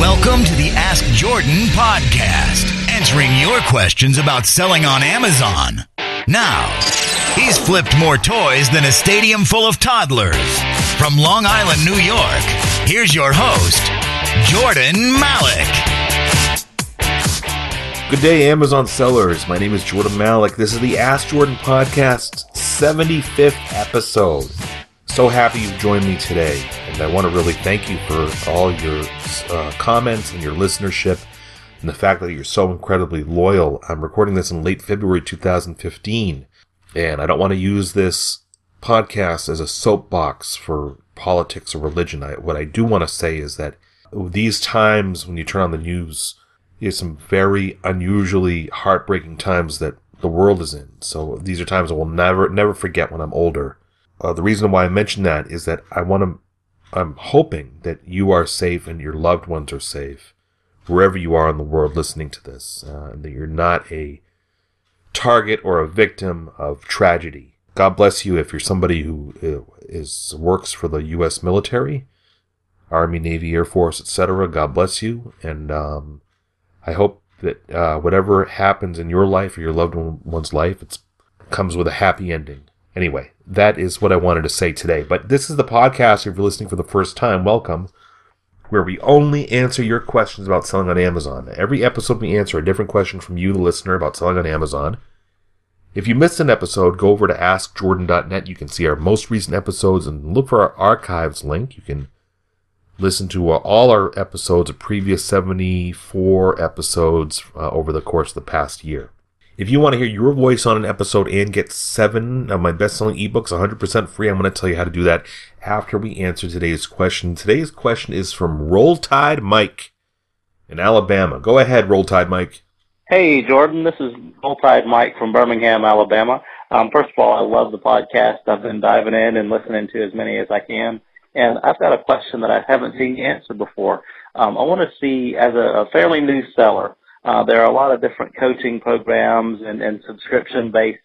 Welcome to the Ask Jordan podcast, answering your questions about selling on Amazon. Now, he's flipped more toys than a stadium full of toddlers. From Long Island, New York, here's your host, Jordan Malik. Good day, Amazon sellers. My name is Jordan Malik. This is the Ask Jordan podcast, 75th episode. So happy you've joined me today, and I want to really thank you for all your comments and your listenership and the fact that you're so incredibly loyal. I'm recording this in late February 2015, and I don't want to use this podcast as a soapbox for politics or religion. What I do want to say is that these times when you turn on the news, there's some very unusually heartbreaking times that the world is in. So these are times I will never forget when I'm older. The reason why I mention that is that I'm hoping that you are safe and your loved ones are safe wherever you are in the world listening to this, and that you're not a target or a victim of tragedy. God bless you if you're somebody who works for the U.S. military, Army, Navy, Air Force, etc. God bless you, and I hope that whatever happens in your life or your loved one's life, it comes with a happy ending. Anyway, that is what I wanted to say today. But this is the podcast, if you're listening for the first time, welcome, where we only answer your questions about selling on Amazon. Every episode we answer a different question from you, the listener, about selling on Amazon. If you missed an episode, go over to AskJordan.net. You can see our most recent episodes and look for our archives link. You can listen to all our episodes, the previous 74 episodes over the course of the past year. If you want to hear your voice on an episode and get 7 of my best-selling ebooks 100% free, I'm going to tell you how to do that after we answer today's question. Today's question is from Roll Tide Mike in Alabama. Go ahead, Roll Tide Mike. Hey, Jordan. This is Roll Tide Mike from Birmingham, Alabama. First of all, I love the podcast. I've been diving in and listening to as many as I can. And I've got a question that I haven't seen you answer before. I want to see, as a fairly new seller, there are a lot of different coaching programs and subscription-based,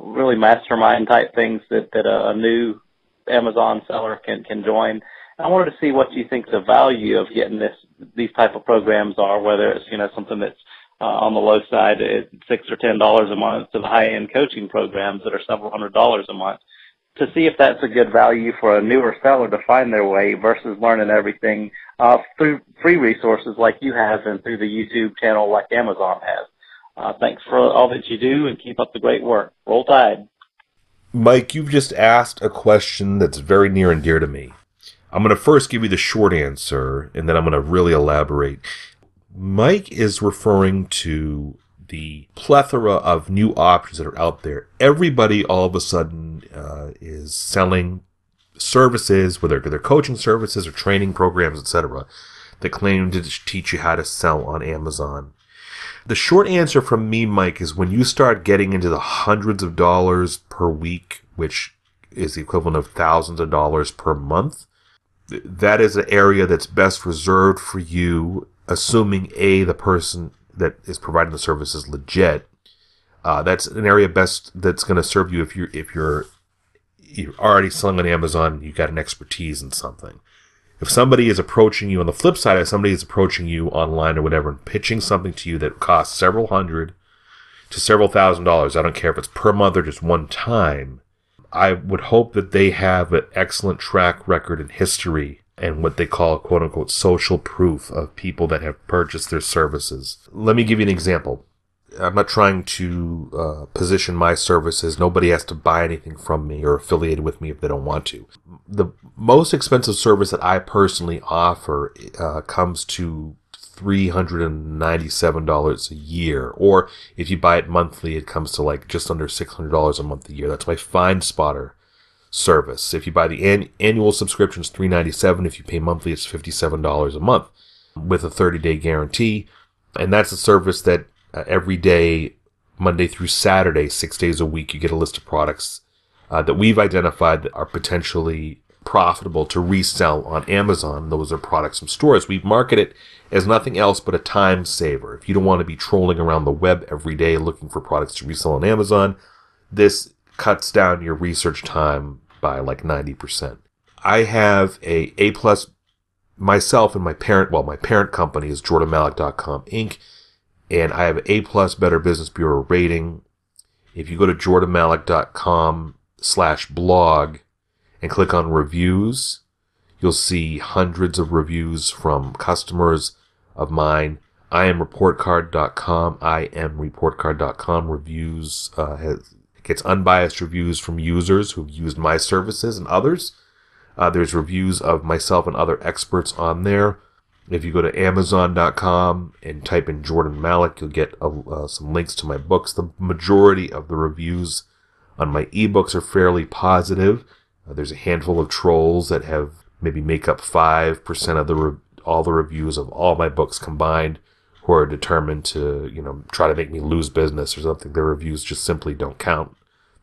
really mastermind-type things that a new Amazon seller can join. I wanted to see what you think the value of getting these type of programs are, whether it's something that's on the low side at $6 or $10 a month to the high-end coaching programs that are several $100s a month, to see if that's a good value for a newer seller to find their way versus learning everything through free resources like you have and through the YouTube channel like Amazon has. Thanks for all that you do and keep up the great work. Roll Tide. Mike, you've just asked a question that's very near and dear to me. I'm going to first give you the short answer, and then I'm going to really elaborate. Mike is referring to the plethora of new options that are out there. Everybody all of a sudden is selling services, whether they're coaching services or training programs, etc., that claim to teach you how to sell on Amazon. The short answer from me, Mike, is when you start getting into the hundreds of dollars per week, which is the equivalent of thousands of dollars per month, that is an area that's best reserved for you, assuming the person that is providing the service is legit. That's an area that's going to serve you if you're already selling on Amazon, you've got an expertise in something. If somebody is approaching you on the flip side, if somebody is approaching you online or whatever and pitching something to you that costs several hundred to several $1,000s, I don't care if it's per month or just one time, I would hope that they have an excellent track record in history and what they call, quote-unquote, social proof of people that have purchased their services. Let me give you an example. I'm not trying to position my services. Nobody has to buy anything from me or affiliated with me if they don't want to. The most expensive service that I personally offer comes to $397 a year. Or if you buy it monthly, it comes to like just under $600 a month a year. That's my Find Spotter service. If you buy the annual subscription, it's $397. If you pay monthly, it's $57 a month with a 30-day guarantee. And that's a service that every day, Monday through Saturday, 6 days a week, you get a list of products that we've identified that are potentially profitable to resell on Amazon. Those are products from stores. We market it as nothing else but a time saver. If you don't want to be trolling around the web every day looking for products to resell on Amazon, this cuts down your research time by like 90%. I have a A+ myself and my parent company is jordanmalik.com Inc. And I have A+ Better Business Bureau rating. If you go to jordanmalik.com/blog and click on reviews, you'll see hundreds of reviews from customers of mine. IamReportCard.com reviews, gets unbiased reviews from users who've used my services and others. There's reviews of myself and other experts on there. If you go to Amazon.com and type in Jordan Malik, you'll get some links to my books. The majority of the reviews on my ebooks are fairly positive. There's a handful of trolls that have maybe make up 5% of all the reviews of all my books combined, who are determined to, try to make me lose business or something. Their reviews just simply don't count.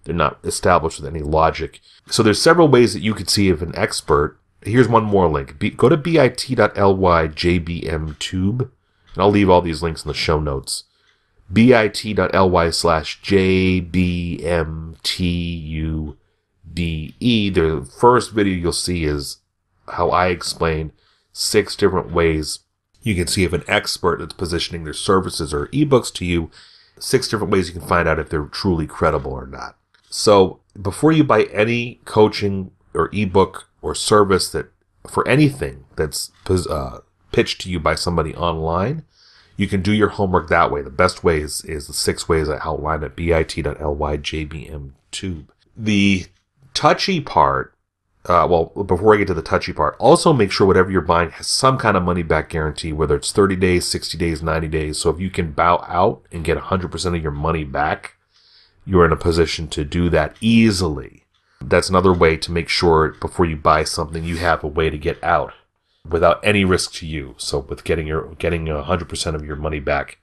They're not established with any logic. So there's several ways that you could see if an expert. Here's one more link. Go to bit.ly/jbmtube, and I'll leave all these links in the show notes. bit.ly/jbmtube. The first video you'll see is how I explain 6 different ways you can see if an expert that's positioning their services or ebooks to you, 6 different ways you can find out if they're truly credible or not. So before you buy any coaching or ebook or service for anything that's pitched to you by somebody online, you can do your homework that way. The best way is the 6 ways I outlined at bit.ly/jbmtube. The touchy part, before I get to the touchy part, also make sure whatever you're buying has some kind of money back guarantee, whether it's 30 days, 60 days, 90 days. So if you can bow out and get 100% of your money back, you're in a position to do that easily. That's another way to make sure before you buy something, you have a way to get out without any risk to you. So with getting 100% of your money back.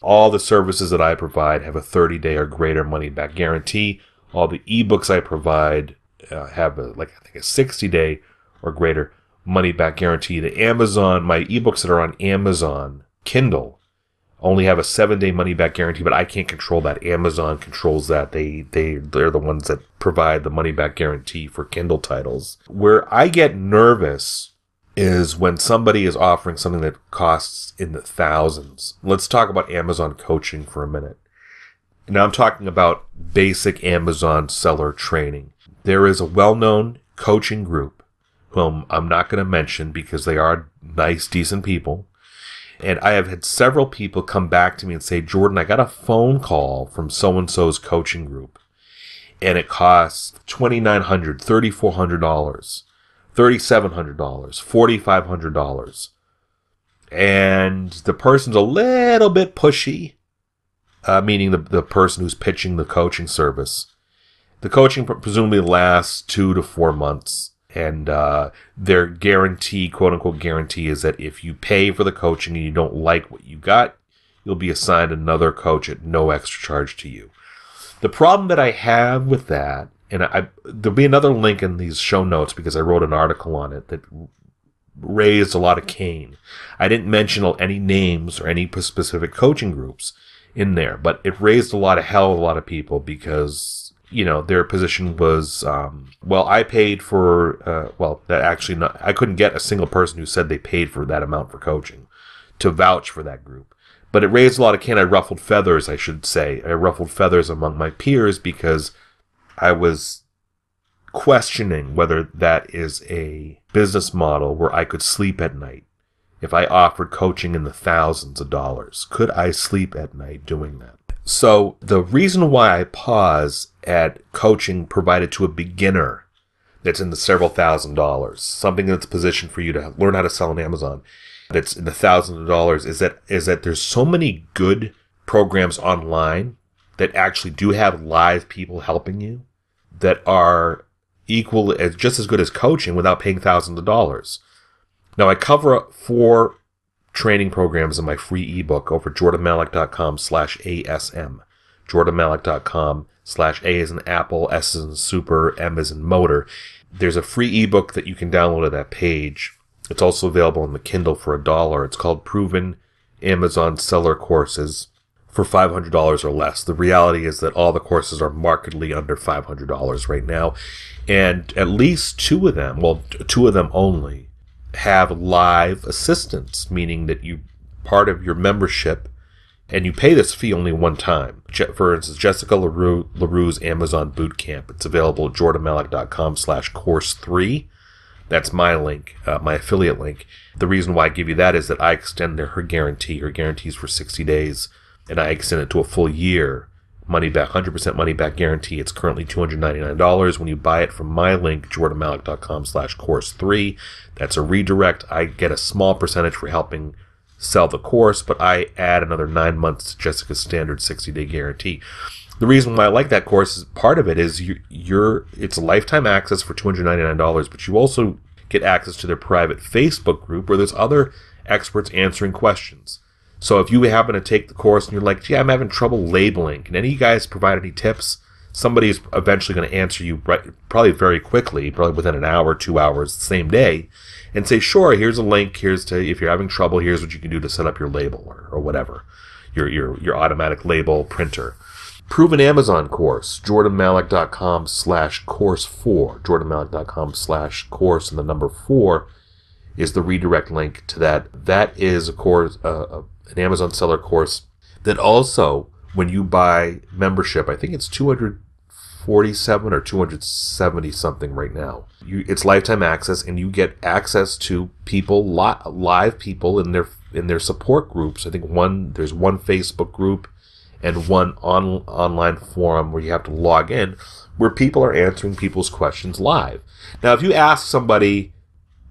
All the services that I provide have a 30-day or greater money back guarantee. All the ebooks I provide have a 60-day or greater money back guarantee. My ebooks that are on Amazon Kindle only have a 7-day money back guarantee, but I can't control that. Amazon controls that. They're the ones that provide the money back guarantee for Kindle titles. Where I get nervous is when somebody is offering something that costs in the thousands. Let's talk about Amazon coaching for a minute. Now I'm talking about basic Amazon seller training. There is a well-known coaching group whom I'm not going to mention because they are nice, decent people. And I have had several people come back to me and say, Jordan, I got a phone call from so-and-so's coaching group, and it costs $2,900, $3,400, $3,700, $4,500. And the person's a little bit pushy, meaning the person who's pitching the coaching service. The coaching presumably lasts 2 to 4 months. And their guarantee, quote-unquote guarantee, is that if you pay for the coaching and you don't like what you got, you'll be assigned another coach at no extra charge to you. The problem that I have with that, and there'll be another link in these show notes because I wrote an article on it that raised a lot of cane. I didn't mention any names or any specific coaching groups in there, but it raised a lot of people because their position was, I paid for, I couldn't get a single person who said they paid for that amount for coaching to vouch for that group. But it raised a lot of cane. I ruffled feathers, I should say. I ruffled feathers among my peers because I was questioning whether that is a business model where I could sleep at night. If I offered coaching in the thousands of dollars, could I sleep at night doing that? So the reason why I pause at coaching provided to a beginner that's in the several $1,000s, something that's positioned for you to learn how to sell on Amazon, that's in the thousands of dollars, is that there's so many good programs online that actually do have live people helping you that are just as good as coaching without paying thousands of dollars. Now I cover 4 training programs in my free ebook over jordanmalik.com/ASM. jordanmalik.com/A as in Apple, S as in super, M as in motor. There's a free ebook that you can download at that page. It's also available on the Kindle for $1. It's called Proven Amazon Seller Courses for $500 or less. The reality is that all the courses are markedly under $500 right now. And at least 2 of them only, have live assistance, meaning that you part of your membership and you pay this fee only one time. For instance, Jessica LaRue's Amazon Bootcamp. It's available at jordanmalik.com/course3. That's my link, my affiliate link. The reason why I give you that is that I extend her guarantee. Her guarantee is for 60 days, and I extend it to a full year. Money back, 100% money back guarantee. It's currently $299. When you buy it from my link, jordanmalik.com/course3, that's a redirect. I get a small percentage for helping sell the course, but I add another 9 months to Jessica's standard 60-day guarantee. The reason why I like that course is part of it is it's lifetime access for $299, but you also get access to their private Facebook group where there's other experts answering questions. So if you happen to take the course and you're like, gee, I'm having trouble labeling, can any of you guys provide any tips? Somebody is eventually going to answer you probably very quickly, probably within an hour, 2 hours, the same day, and say, sure, here's a link, if you're having trouble, here's what you can do to set up your label or whatever, your automatic label printer. Proven Amazon course, jordanmalik.com/course4. jordanmalik.com/course and the number 4 is the redirect link to that. That is a course, an Amazon seller course that also, when you buy membership, I think it's $247 or $270 something right now. It's lifetime access, and you get access to people, live people in their support groups. I think there's one Facebook group and one online forum where you have to log in, where people are answering people's questions live. Now, if you ask somebody,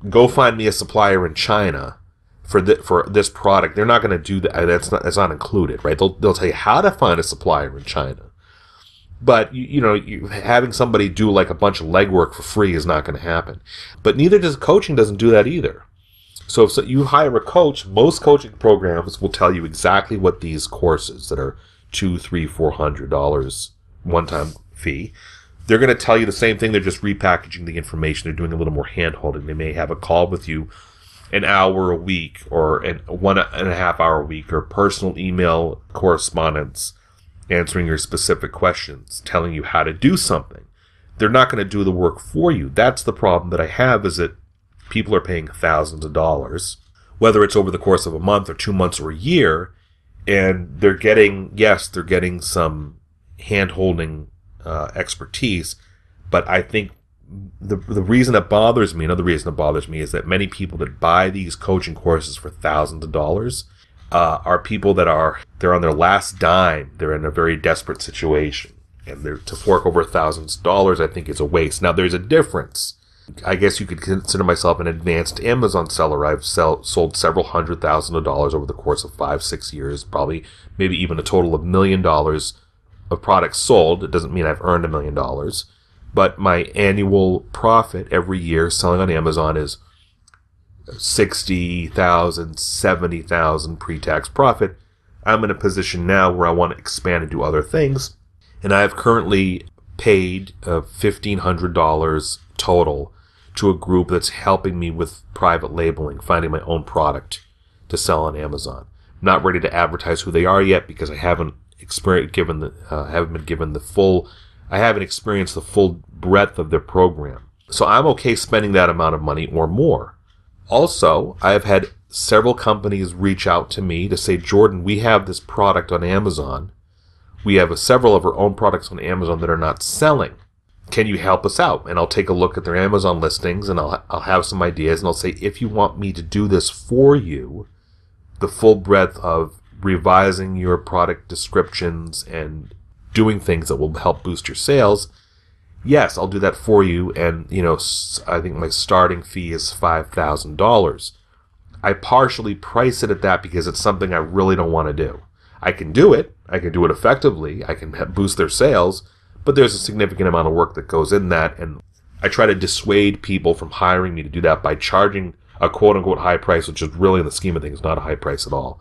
go find me a supplier in China for this product, they're not going to do that. That's not included, right? They'll tell you how to find a supplier in China. But having somebody do like a bunch of legwork for free is not going to happen. But neither does coaching doesn't do that either. So if you hire a coach, most coaching programs will tell you exactly what these courses that are $200, $300, $400 one-time fee. They're going to tell you the same thing. They're just repackaging the information. They're doing a little more hand-holding. They may have a call with you an hour a week or a 1.5 hour a week, or personal email correspondence answering your specific questions, telling you how to do something. They're not going to do the work for you. That's the problem that I have, is that people are paying thousands of dollars, whether it's over the course of a month or 2 months or a year, and they're getting some hand-holding expertise. But I think the reason it bothers me, another reason it bothers me, is that many people that buy these coaching courses for thousands of dollars are people they're on their last dime. They're in a very desperate situation, and to fork over $1,000, I think, is a waste. Now, there's a difference. I guess you could consider myself an advanced Amazon seller. I've sold several $100,000 over the course of 5-6 years, probably maybe even a total of $1 million of products sold. It doesn't mean I've earned $1 million, but my annual profit every year selling on Amazon is $60,000, $70,000 pre-tax profit. I'm in a position now where I want to expand and do other things, and I have currently paid $1,500 total to a group that's helping me with private labeling, finding my own product to sell on Amazon. I'm not ready to advertise who they are yet because I haven't experienced the full breadth of their program. So I'm okay spending that amount of money or more. Also, I have had several companies reach out to me to say, Jordan, we have this product on Amazon. We have several of our own products on Amazon that are not selling. Can you help us out? And I'll take a look at their Amazon listings, and I'll have some ideas, and I'll say, if you want me to do this for you, the full breadth of revising your product descriptions and doing things that will help boost your sales, yes, I'll do that for you. And, I think my starting fee is $5,000. I partially price it at that because it's something I really don't want to do. I can do it. I can do it effectively. I can boost their sales. But there's a significant amount of work that goes in that, and I try to dissuade people from hiring me to do that by charging a quote-unquote high price, which is really, in the scheme of things, not a high price at all.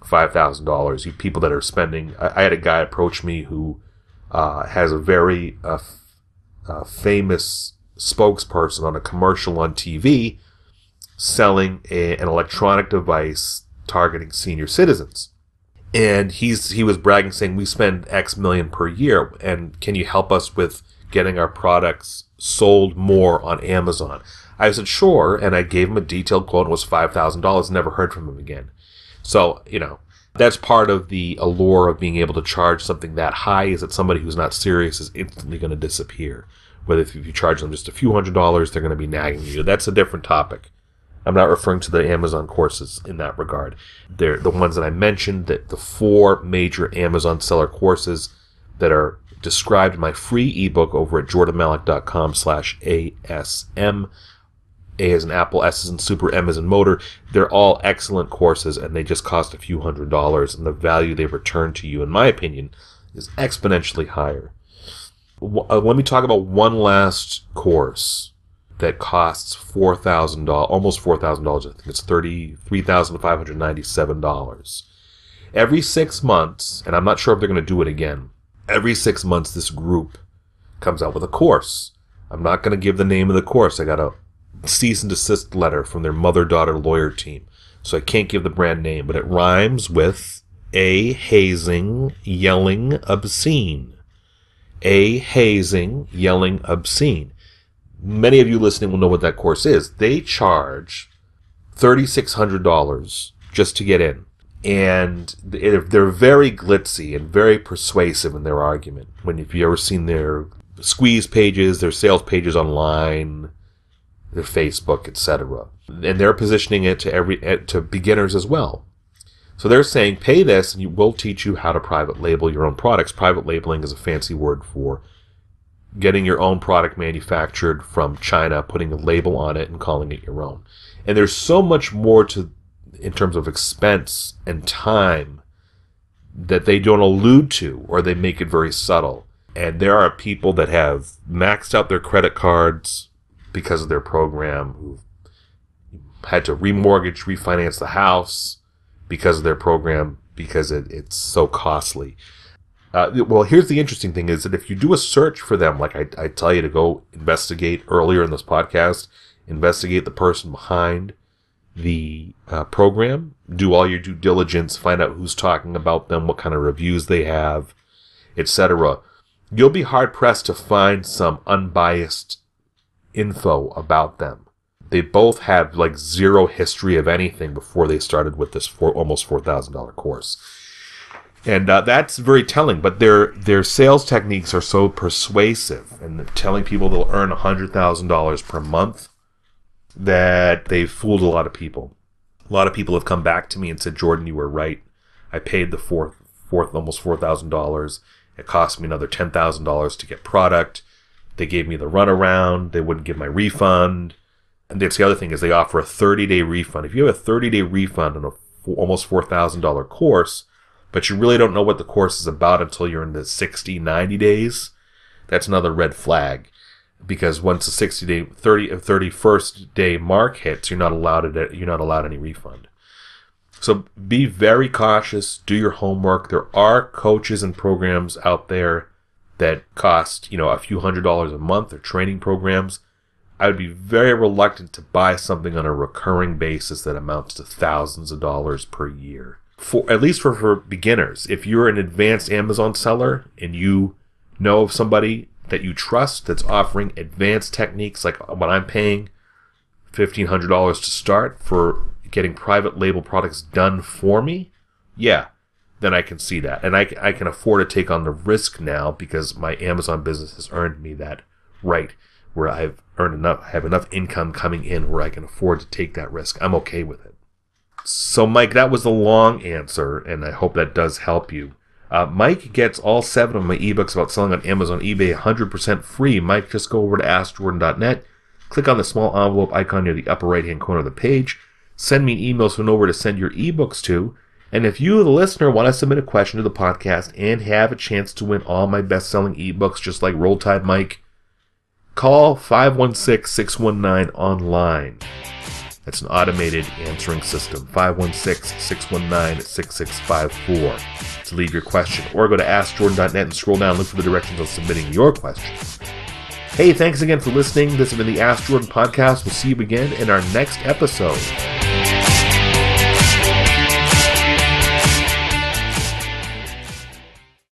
$5,000. You people that are spending... I had a guy approach me who has a very famous spokesperson on a commercial on TV selling an electronic device targeting senior citizens. And he was bragging, saying, we spend X million per year, and can you help us with getting our products sold more on Amazon? I said, sure, and I gave him a detailed quote. It was $5,000. Never heard from him again. So, that's part of the allure of being able to charge something that high, is that somebody who's not serious is instantly going to disappear. Whether if you charge them just a few $100s, they're going to be nagging you. That's a different topic. I'm not referring to the Amazon courses in that regard. They're the ones that I mentioned, that the 4 major Amazon seller courses that are described in my free ebook over at jordanmalik.com/ASM. A as in Apple, S as in Super, M as in Motor. They're all excellent courses, and they just cost a few $100s, and the value they return to you, in my opinion, is exponentially higher. Let me talk about one last course that costs $4,000, almost $4,000. I think it's $33,597. Every 6 months, and I'm not sure if they're going to do it again, every 6 months this group comes out with a course. I'm not going to give the name of the course. I got a cease and desist letter from their mother-daughter lawyer team, so I can't give the brand name, but it rhymes with a hazing, yelling, obscene. A hazing, yelling, obscene. Many of you listening will know what that course is. They charge $3,600 just to get in, and they're very glitzy and very persuasive in their argument. If you've ever seen their squeeze pages, their sales pages online, their Facebook, etc. And they're positioning it to beginners as well. So they're saying, pay this and we'll teach you how to private label your own products. Private labeling is a fancy word for getting your own product manufactured from China, putting a label on it and calling it your own. And there's so much more in terms of expense and time that they don't allude to, or they make it very subtle. And there are people that have maxed out their credit cards because of their program, who've had to refinance the house because of their program, because it's so costly. Well, here's the interesting thing, is that if you do a search for them, like I tell you to go investigate earlier in this podcast, investigate the person behind the program, do all your due diligence, find out who's talking about them, what kind of reviews they have, etc. You'll be hard-pressed to find some unbiased info about them. They both have like zero history of anything before they started with this almost $4,000 course. And that's very telling, but their sales techniques are so persuasive and telling people they'll earn $100,000 per month that they've fooled a lot of people. A lot of people have come back to me and said, Jordan, you were right. I paid the almost $4,000. It cost me another $10,000 to get product. They gave me the runaround. They wouldn't give my refund. And that's the other thing, is they offer a 30-day refund. If you have a 30-day refund on a almost $4,000 course, but you really don't know what the course is about until you're in the 60, 90 days, that's another red flag. Because once the 31st day mark hits, you're not allowed any refund. So be very cautious. Do your homework. There are coaches and programs out there that cost, a few $100s a month. They're training programs. I would be very reluctant to buy something on a recurring basis that amounts to thousands of dollars per year. At least for beginners. If you're an advanced Amazon seller and you know of somebody that you trust that's offering advanced techniques like what I'm paying, $1,500 to start for getting private label products done for me, yeah, then I can see that. And I can afford to take on the risk now because my Amazon business has earned me that right, where I have enough income coming in where I can afford to take that risk. I'm okay with it. So, Mike, that was a long answer, and I hope that does help you. Mike gets all 7 of my ebooks about selling on Amazon, eBay 100% free. Mike, just go over to AskJordan.net, click on the small envelope icon near the upper right-hand corner of the page, send me an email so I know where to send your ebooks to, and if you, the listener, want to submit a question to the podcast and have a chance to win all my best-selling ebooks just like Roll Tide Mike, call 516-619-ONLINE. That's an automated answering system, 516-619-6654, to leave your question. Or go to AskJordan.net and scroll down and look for the directions on submitting your question. Hey, thanks again for listening. This has been the Ask Jordan Podcast. We'll see you again in our next episode.